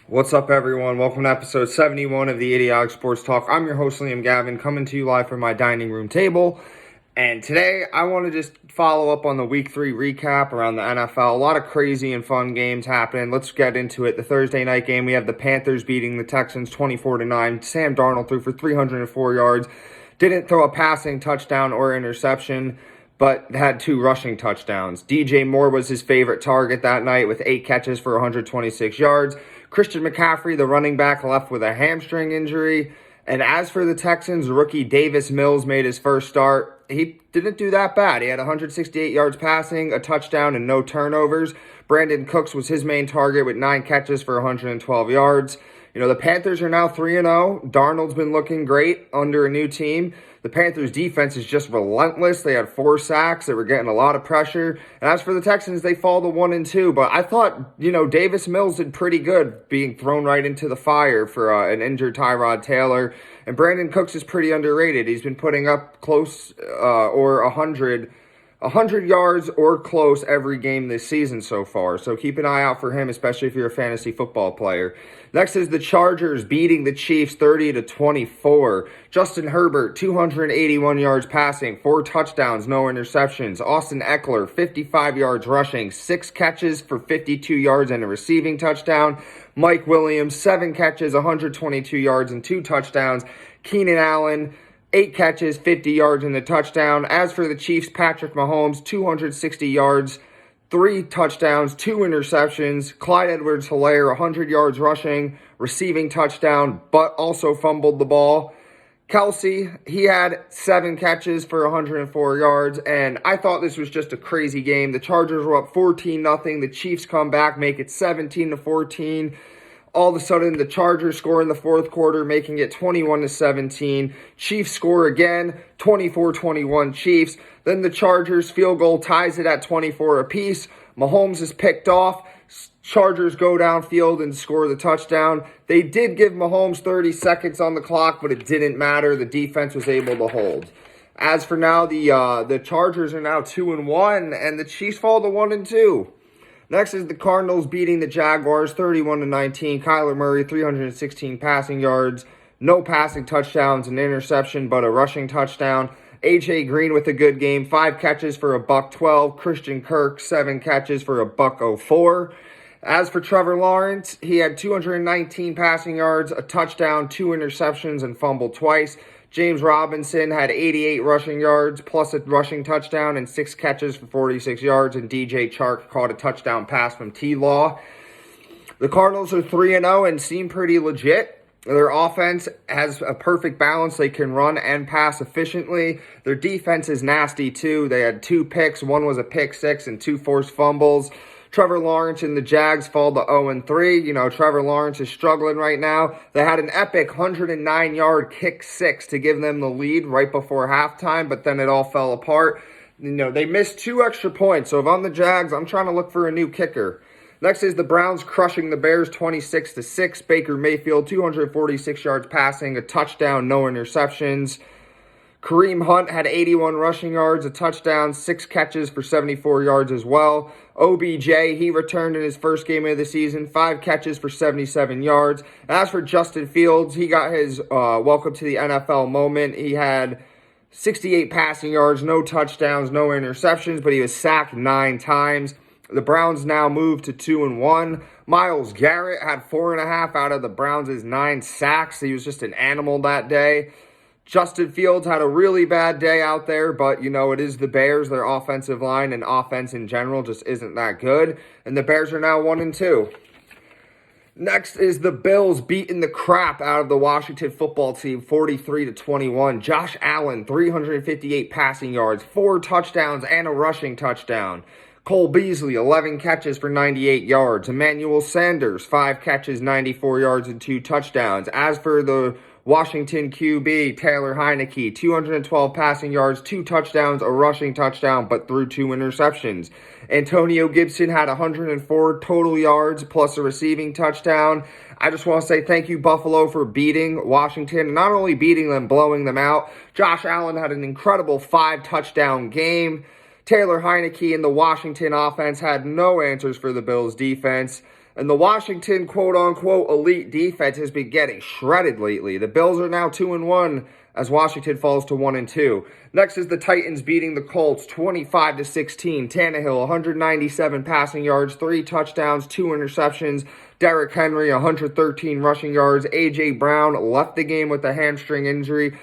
What's up, everyone? Welcome to episode 71 of the Idiotic Sports Talk. I'm your host, Liam Gavin, coming to you live from my dining room table. And today, I want to just follow up on the Week 3 recap around the NFL. A lot of crazy and fun games happening. Let's get into it. The Thursday night game, we have the Panthers beating the Texans 24-9. Sam Darnold threw for 304 yards. Didn't throw a passing touchdown or interception, but had 2 rushing touchdowns. DJ Moore was his favorite target that night with 8 catches for 126 yards. Christian McCaffrey, the running back, left with a hamstring injury. And as for the Texans, rookie Davis Mills made his first start. He didn't do that bad. He had 168 yards passing, a touchdown, and no turnovers. Brandon Cooks was his main target with 9 catches for 112 yards. The Panthers are now 3-0. Darnold's been looking great under a new team. The Panthers' defense is just relentless. They had 4 sacks. They were getting a lot of pressure. And as for the Texans, they fall to 1-2. But I thought, Davis Mills did pretty good being thrown right into the fire for an injured Tyrod Taylor. And Brandon Cooks is pretty underrated. He's been putting up close or 100 yards or close every game this season so far. So keep an eye out for him, especially if you're a fantasy football player. Next is the Chargers beating the Chiefs 30-24. Justin Herbert, 281 yards passing, 4 touchdowns, no interceptions. Austin Eckler, 55 yards rushing, 6 catches for 52 yards and a receiving touchdown. Mike Williams, 7 catches, 122 yards and 2 touchdowns. Keenan Allen, 8 catches, 50 yards and a touchdown. As for the Chiefs, Patrick Mahomes, 260 yards, 3 touchdowns, 2 interceptions. Clyde Edwards-Helaire, 100 yards rushing, receiving touchdown, but also fumbled the ball. Kelsey, he had 7 catches for 104 yards, and I thought this was just a crazy game. The Chargers were up 14-0. The Chiefs come back, make it 17-14. All of a sudden, the Chargers score in the fourth quarter, making it 21-17. Chiefs score again, 24-21 Chiefs. Then the Chargers field goal ties it at 24 apiece. Mahomes is picked off. Chargers go downfield and score the touchdown. They did give Mahomes 30 seconds on the clock, but it didn't matter. The defense was able to hold. As for now, the Chargers are now 2-1, and the Chiefs fall to 1-2. Next is the Cardinals beating the Jaguars 31-19. Kyler Murray, 316 passing yards, no passing touchdowns, an interception, but a rushing touchdown. A.J. Green with a good game, 5 catches for $112. Christian Kirk, 7 catches for $104. As for Trevor Lawrence, he had 219 passing yards, a touchdown, 2 interceptions, and fumbled twice. James Robinson had 88 rushing yards, plus a rushing touchdown, and 6 catches for 46 yards, and DJ Chark caught a touchdown pass from T-Law. The Cardinals are 3-0 and seem pretty legit. Their offense has a perfect balance. They can run and pass efficiently. Their defense is nasty, too. They had 2 picks. One was a pick 6 and 2 forced fumbles. Trevor Lawrence and the Jags fall to 0-3. Trevor Lawrence is struggling right now. They had an epic 109-yard kick 6 to give them the lead right before halftime, but then it all fell apart. They missed 2 extra points, so if I'm the Jags, I'm trying to look for a new kicker. Next is the Browns crushing the Bears 26-6. Baker Mayfield, 246 yards passing, a touchdown, no interceptions. Kareem Hunt had 81 rushing yards, a touchdown, 6 catches for 74 yards as well. OBJ, he returned in his first game of the season, 5 catches for 77 yards. As for Justin Fields, he got his welcome to the NFL moment. He had 68 passing yards, no touchdowns, no interceptions, but he was sacked 9 times. The Browns now move to 2-1. Myles Garrett had 4.5 out of the Browns' 9 sacks. He was just an animal that day. Justin Fields had a really bad day out there, but, it is the Bears. Their offensive line and offense in general just isn't that good. And the Bears are now 1-2. Next is the Bills beating the crap out of the Washington football team 43-21. Josh Allen, 358 passing yards, 4 touchdowns, and a rushing touchdown. Cole Beasley, 11 catches for 98 yards. Emmanuel Sanders, 5 catches, 94 yards, and 2 touchdowns. As for the Washington QB, Taylor Heineke, 212 passing yards, 2 touchdowns, a rushing touchdown, but threw 2 interceptions. Antonio Gibson had 104 total yards, plus a receiving touchdown. I just want to say thank you, Buffalo, for beating Washington. Not only beating them, blowing them out. Josh Allen had an incredible 5-touchdown game. Taylor Heineke and the Washington offense had no answers for the Bills' defense. And the Washington quote-unquote elite defense has been getting shredded lately. The Bills are now 2-1 as Washington falls to 1-2. Next is the Titans beating the Colts 25-16. Tannehill, 197 passing yards, 3 touchdowns, 2 interceptions. Derrick Henry, 113 rushing yards. A.J. Brown left the game with a hamstring injury.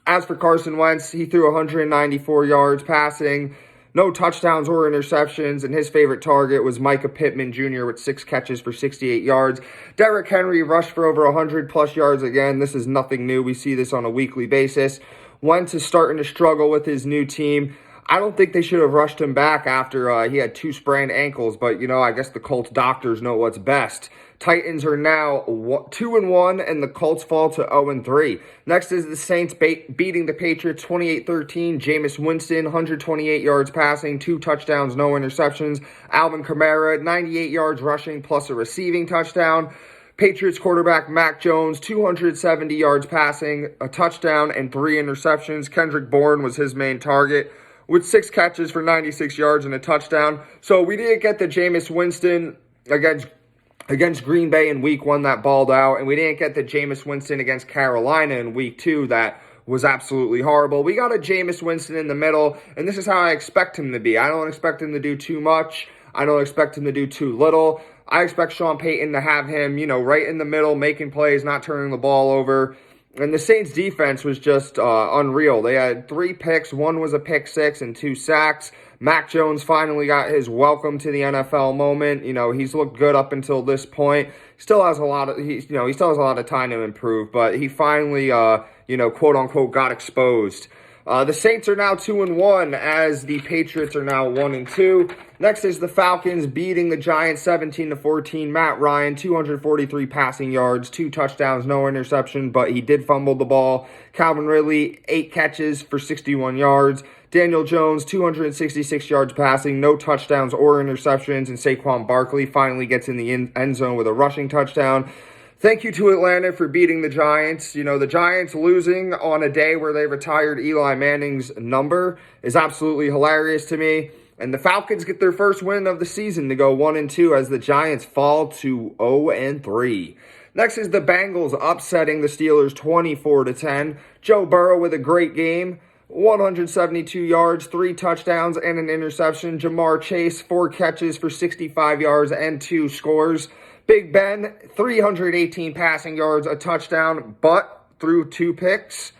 As for Carson Wentz, he threw 194 yards passing. No touchdowns or interceptions, and his favorite target was Micah Pittman Jr. with 6 catches for 68 yards. Derrick Henry rushed for over 100-plus yards again. This is nothing new. We see this on a weekly basis. Wentz is starting to struggle with his new team. I don't think they should have rushed him back after he had 2 sprained ankles, but, I guess the Colts doctors know what's best. Titans are now 2-1, and the Colts fall to 0-3. Next is the Saints beating the Patriots 28-13. Jameis Winston, 128 yards passing, 2 touchdowns, no interceptions. Alvin Kamara, 98 yards rushing plus a receiving touchdown. Patriots quarterback Mac Jones, 270 yards passing, a touchdown, and 3 interceptions. Kendrick Bourne was his main target, with 6 catches for 96 yards and a touchdown. So we didn't get the Jameis Winston against Green Bay in week 1 that balled out, and we didn't get the Jameis Winston against Carolina in week 2 that was absolutely horrible. We got a Jameis Winston in the middle, and this is how I expect him to be. I don't expect him to do too much. I don't expect him to do too little. I expect Sean Payton to have him, right in the middle, making plays, not turning the ball over. And the Saints defense was just unreal. They had 3 picks. 1 was a pick 6 and 2 sacks. Mac Jones finally got his welcome to the NFL moment. He's looked good up until this point. Still has a lot of he still has a lot of time to improve, but he finally quote unquote got exposed. The Saints are now 2-1 as the Patriots are now 1-2. Next is the Falcons beating the Giants 17-14. Matt Ryan, 243 passing yards, 2 touchdowns, no interception, but he did fumble the ball. Calvin Ridley, 8 catches for 61 yards. Daniel Jones, 266 yards passing, no touchdowns or interceptions, and Saquon Barkley finally gets in the end zone with a rushing touchdown. Thank you to Atlanta for beating the Giants. The Giants losing on a day where they retired Eli Manning's number is absolutely hilarious to me. And the Falcons get their first win of the season to go 1-2 as the Giants fall to 0-3. Next is the Bengals upsetting the Steelers 24-10. Joe Burrow with a great game. 172 yards, 3 touchdowns, and an interception. Jamar Chase, 4 catches for 65 yards and 2 scores. Big Ben, 318 passing yards, a touchdown, but threw 2 picks.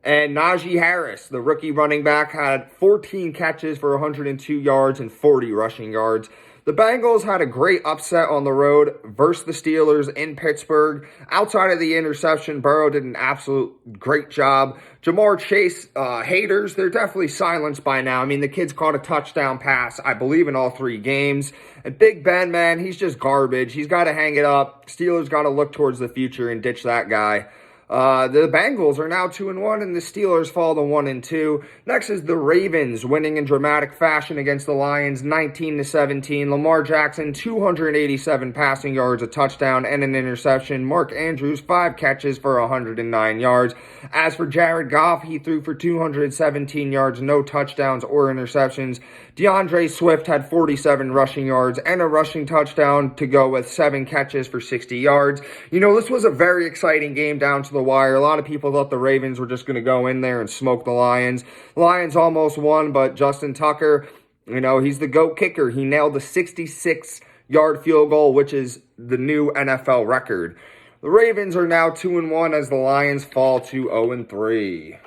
And Najee Harris, the rookie running back, had 14 catches for 102 yards and 40 rushing yards. The Bengals had a great upset on the road versus the Steelers in Pittsburgh. Outside of the interception, Burrow did an absolute great job. Jamar Chase haters, they're definitely silenced by now. The kid's caught a touchdown pass, I believe, in all 3 games. And Big Ben, man, he's just garbage. He's got to hang it up. Steelers got to look towards the future and ditch that guy. The Bengals are now 2-1, and the Steelers fall to 1-2. Next is the Ravens winning in dramatic fashion against the Lions, 19-17. Lamar Jackson, 287 passing yards, a touchdown, and an interception. Mark Andrews, 5 catches for 109 yards. As for Jared Goff, he threw for 217 yards, no touchdowns or interceptions. DeAndre Swift had 47 rushing yards and a rushing touchdown to go with 7 catches for 60 yards. This was a very exciting game down to the wire. A lot of people thought the Ravens were just going to go in there and smoke the Lions. Lions almost won, but Justin Tucker, he's the GOAT kicker. He nailed the 66-yard field goal, which is the new NFL record. The Ravens are now 2-1 as the Lions fall to 0-3.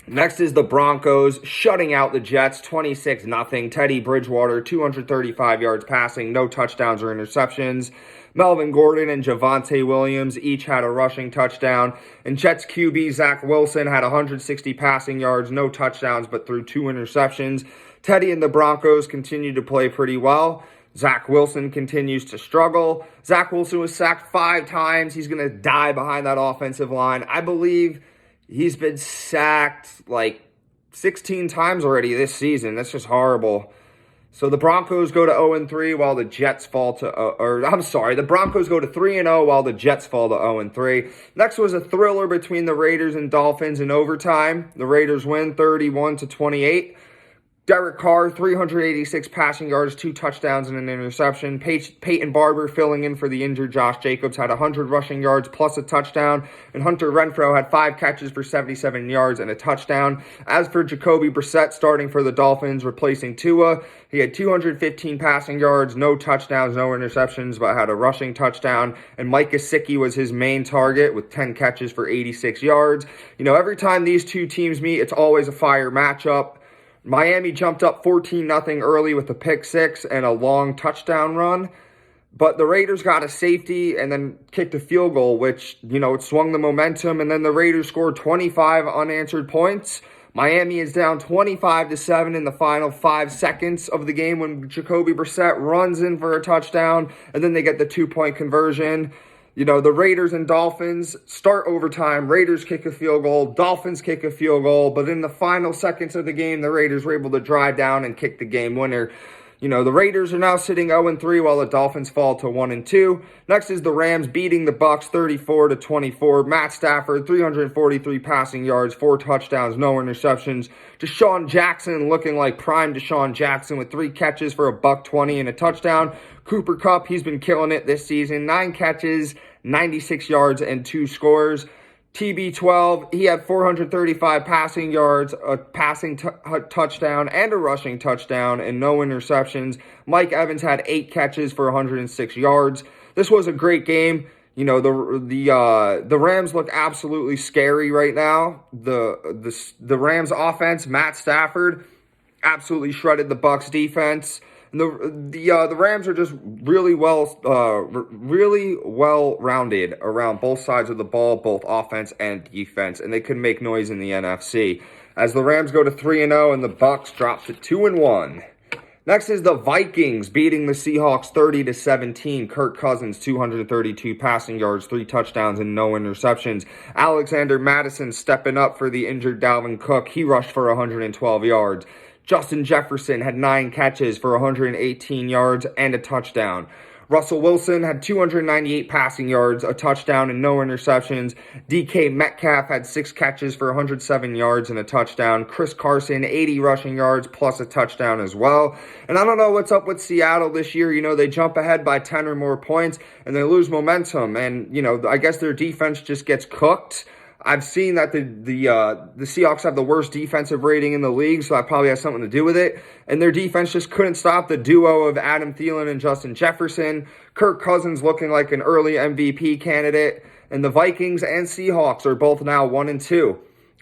Next is the Broncos shutting out the Jets 26-0. Teddy Bridgewater, 235 yards passing, no touchdowns or interceptions. Melvin Gordon and Javonte Williams each had a rushing touchdown. And Jets QB Zach Wilson had 160 passing yards, no touchdowns, but threw 2 interceptions. Teddy and the Broncos continue to play pretty well. Zach Wilson continues to struggle. Zach Wilson was sacked 5 times. He's going to die behind that offensive line. I believe he's been sacked like 16 times already this season. That's just horrible. So the Broncos go to 0-3 while the Jets fall to, the Broncos go to 3-0 while the Jets fall to 0-3. Next was a thriller between the Raiders and Dolphins in overtime. The Raiders win 31-28. Derek Carr, 386 passing yards, 2 touchdowns, and an interception. Peyton Barber, filling in for the injured Josh Jacobs, had 100 rushing yards plus a touchdown. And Hunter Renfrow had 5 catches for 77 yards and a touchdown. As for Jacoby Brissett, starting for the Dolphins, replacing Tua, he had 215 passing yards, no touchdowns, no interceptions, but had a rushing touchdown. And Mike Gesicki was his main target with 10 catches for 86 yards. Every time these two teams meet, it's always a fire matchup. Miami jumped up 14-0 early with a pick six and a long touchdown run. But the Raiders got a safety and then kicked a field goal, which, it swung the momentum. And then the Raiders scored 25 unanswered points. Miami is down 25-7 in the final 5 seconds of the game when Jacoby Brissett runs in for a touchdown. And then they get the 2-point conversion. The Raiders and Dolphins start overtime. Raiders kick a field goal. Dolphins kick a field goal. But in the final seconds of the game, the Raiders were able to drive down and kick the game winner. The Raiders are now sitting 0-3 while the Dolphins fall to 1-2. Next is the Rams beating the Bucs 34-24. Matt Stafford, 343 passing yards, 4 touchdowns, no interceptions. Deshaun Jackson looking like prime Deshaun Jackson with 3 catches for $120 and a touchdown. Cooper Kupp, he's been killing it this season. 9 catches, 96 yards, and 2 scores. TB12, he had 435 passing yards, a passing touchdown, and a rushing touchdown, and no interceptions. Mike Evans had 8 catches for 106 yards. This was a great game. The Rams look absolutely scary right now. The Rams offense, Matt Stafford, absolutely shredded the Bucs defense. The Rams are just really well rounded around both sides of the ball, both offense and defense, and they could make noise in the NFC. As the Rams go to 3-0 and the Bucs drop to 2-1. Next is the Vikings beating the Seahawks 30-17. Kirk Cousins, 232 passing yards, 3 touchdowns, and no interceptions. Alexander Mattison stepping up for the injured Dalvin Cook. He rushed for 112 yards. Justin Jefferson had 9 catches for 118 yards and a touchdown. Russell Wilson had 298 passing yards, a touchdown, and no interceptions. DK Metcalf had 6 catches for 107 yards and a touchdown. Chris Carson, 80 rushing yards plus a touchdown as well. And I don't know what's up with Seattle this year. They jump ahead by 10 or more points and they lose momentum. And, I guess their defense just gets cooked. I've seen that the Seahawks have the worst defensive rating in the league, so that probably has something to do with it. And their defense just couldn't stop the duo of Adam Thielen and Justin Jefferson. Kirk Cousins looking like an early MVP candidate. And the Vikings and Seahawks are both now 1-2.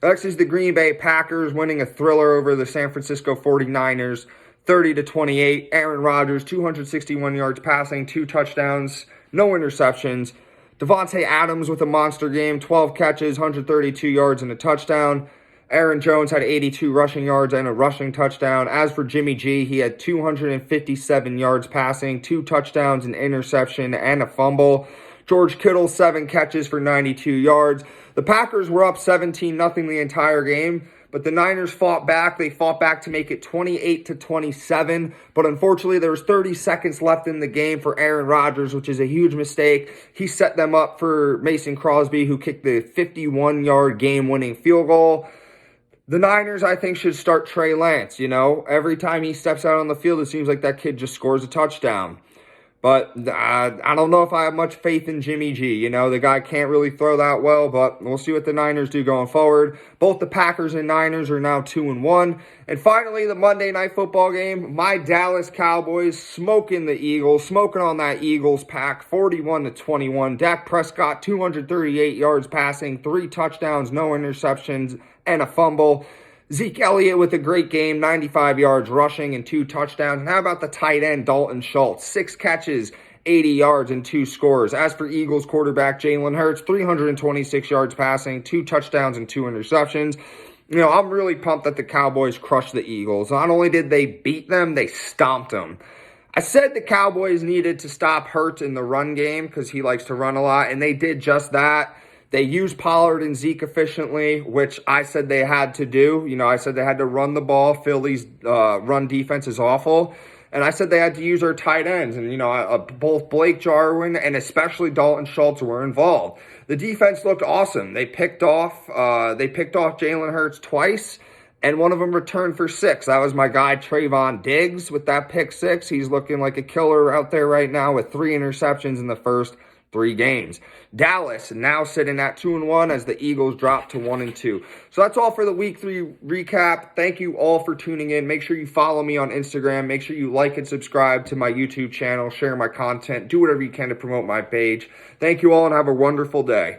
Next is the Green Bay Packers winning a thriller over the San Francisco 49ers, 30-28. Aaron Rodgers, 261 yards passing, 2 touchdowns, no interceptions. Devontae Adams with a monster game, 12 catches, 132 yards, and a touchdown. Aaron Jones had 82 rushing yards and a rushing touchdown. As for Jimmy G, he had 257 yards passing, 2 touchdowns, an interception, and a fumble. George Kittle, 7 catches for 92 yards. The Packers were up 17-0 the entire game, but the Niners fought back. They fought back to make it 28-27, but unfortunately there was 30 seconds left in the game for Aaron Rodgers, which is a huge mistake. He set them up for Mason Crosby, who kicked the 51-yard game-winning field goal. The Niners, I think, should start Trey Lance, Every time he steps out on the field, it seems like that kid just scores a touchdown. But I don't know if I have much faith in Jimmy G. The guy can't really throw that well, but we'll see what the Niners do going forward. Both the Packers and Niners are now 2-1. And finally, the Monday Night Football game, my Dallas Cowboys smoking the Eagles, smoking on that Eagles pack, 41-21. Dak Prescott, 238 yards passing, 3 touchdowns, no interceptions, and a fumble. Zeke Elliott with a great game, 95 yards rushing and 2 touchdowns. And how about the tight end, Dalton Schultz? 6 catches, 80 yards, and 2 scores. As for Eagles quarterback Jalen Hurts, 326 yards passing, 2 touchdowns, and 2 interceptions. I'm really pumped that the Cowboys crushed the Eagles. Not only did they beat them, they stomped them. I said the Cowboys needed to stop Hurts in the run game because he likes to run a lot, and they did just that. They used Pollard and Zeke efficiently, which I said they had to do. I said they had to run the ball. Philly's run defense is awful. And I said they had to use our tight ends. And, both Blake Jarwin and especially Dalton Schultz were involved. The defense looked awesome. They picked off Jalen Hurts twice. and one of them returned for 6. That was my guy Trayvon Diggs with that pick 6. He's looking like a killer out there right now with 3 interceptions in the first 3 games. Dallas now sitting at 2-1 as the Eagles drop to 1-2. So that's all for the week 3 recap. Thank you all for tuning in. Make sure you follow me on Instagram. Make sure you like and subscribe to my YouTube channel. Share my content. Do whatever you can to promote my page. Thank you all and have a wonderful day.